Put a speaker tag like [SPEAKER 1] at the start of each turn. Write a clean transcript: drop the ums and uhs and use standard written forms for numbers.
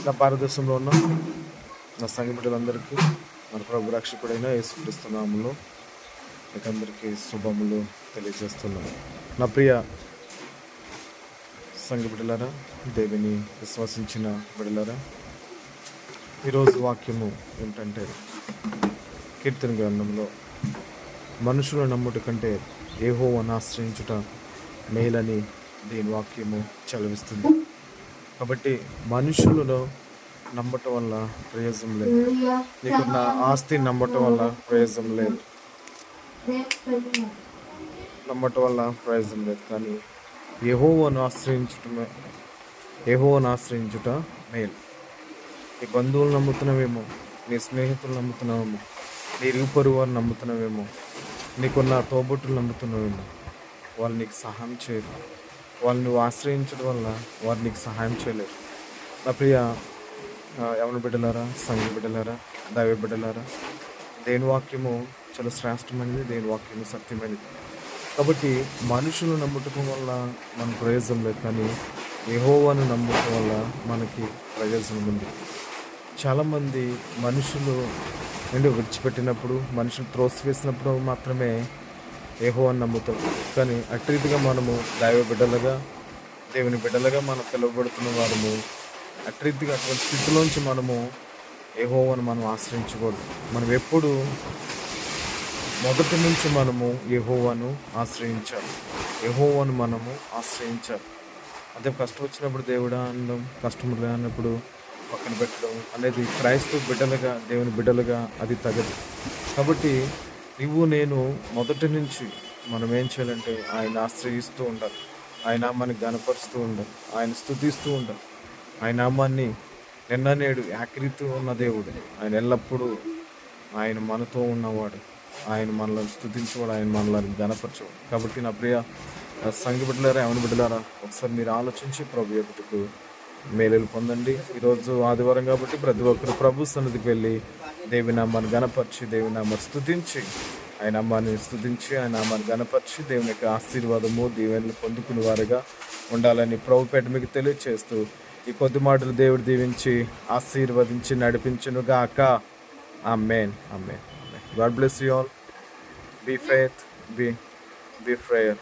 [SPEAKER 1] నా భారతదేశంలో ఉన్న నా సంఘ బిడ్డలందరికీ మన ప్రభు రక్షకుడైన యేసుక్రీస్తు నామములో మీకు అందరికీ శుభములు తెలియజేస్తున్నాను. నా ప్రియ సంఘ బిడ్డలారా, దేవుని విశ్వసించిన బిడ్డలారా, ఈరోజు వాక్యము ఏంటంటే కీర్తన గ్రంథంలో మనుషుల నమ్ముట కంటే యెహోవాను ఆశ్రయించుట మేలని దీని వాక్యము చదివిస్తుంది. కాబట్టి మనుషులను నమ్మటం వల్ల ప్రయోజనం లేదు. నీకున్న ఆస్తిని నమ్మటం వల్ల ప్రయోజనం లేదు, నమ్మటం వల్ల ప్రయోజనం లేదు. కానీ యెహోవాను ఆశ్రయించుట మేలు. నీ బంధువులు నమ్ముతున్నావేమో, నీ స్నేహితులు నమ్ముతున్నావేమో, నీ ఇరుగు పొరుగు వారు నమ్ముతున్నావేమో, నీకున్న తోబుట్టులు నమ్ముతున్నావేమో, వాళ్ళు నీకు సహాయం చేయరు. వాళ్ళు నువ్వు ఆశ్రయించడం వల్ల వారు నీకు సహాయం చేయలేరు. నా ప్రియ యవన బిడ్డలారా, సంఘ బిడ్డలారా, దైవ బిడ్డలారా, దేని వాక్యము చాలా శ్రేష్టమైనది, దేని వాక్యము సత్యమైనది. కాబట్టి మనుషులు నమ్ముటం వల్ల మనకు ప్రయోజనం లేదు, కానీ యెహోవాను నమ్ముటం వల్ల మనకి ప్రయోజనం ఉంది. చాలామంది మనుషులు నుండి విడిచిపెట్టినప్పుడు, మనుషులు త్రోసివేసినప్పుడు మాత్రమే యెహోవాను నమ్ముతాం. కానీ అట్టి రీతిగా మనము దైవ బిడ్డలుగా, దేవుని బిడ్డలుగా మనం పిలువబడుతున్న వారము అట్టి రీతిగా అటువంటి స్థితిలోంచి మనము యెహోవాను మనం ఆశ్రయించకూడదు. మనం ఎప్పుడు మొదటి నుంచి మనము యెహోవాను ఆశ్రయించాలి, యెహోవాను మనము ఆశ్రయించాలి. అదే కష్టం వచ్చినప్పుడు దేవుడా అనడం, కష్టం లేనప్పుడు పక్కన పెట్టడం అనేది క్రైస్తవ బిడ్డలుగా, దేవుని బిడ్డలుగా అది తగదు. కాబట్టి నువ్వు నేను మొదటి నుంచి మనం ఏం చేయాలంటే ఆయన ఆశ్రయిస్తూ ఉండాలి, ఆయన నామాన్ని గణపరుస్తూ ఉండాలి, ఆయన స్తుతిస్తూ ఉండాలి. ఆయన నామాన్ని నిన్న నేడు ఏకరీతి ఉన్న దేవుడు, ఆయన ఎల్లప్పుడూ ఆయన మనతో ఉన్నవాడు, ఆయన మనల్ని స్తుతించేవాడు, ఆయన మనల్ని గణపరచేవాడు. కాబట్టి నా ప్రియ సంఘ బిడ్డలారా, యవన బిడ్డలారా, ఒకసారి మీరు ఆలోచించి ప్రభు ఎదుటకు మేలులు పొందండి. ఈరోజు ఆదివారం కాబట్టి ప్రతి ఒక్కరు ప్రభు సన్నిధికి వెళ్ళి దేవుని నామాన్ని గణపరిచి, దేవుని నామాన్ని స్తుతించి, ఆయన నామాన్ని స్తుతించి, ఆయన నామాన్ని గణపరిచి దేవుని యొక్క ఆశీర్వాదము, దీవెనలు పొందుకునే వారుగా ఉండాలని ప్రభుపేట మీకు తెలియచేస్తూ ఈ కొద్ది మాటలు దేవుడు దీవించి ఆశీర్వదించి నడిపించునుగాక. Amen, amen. God bless you all. Be faith, be prayer.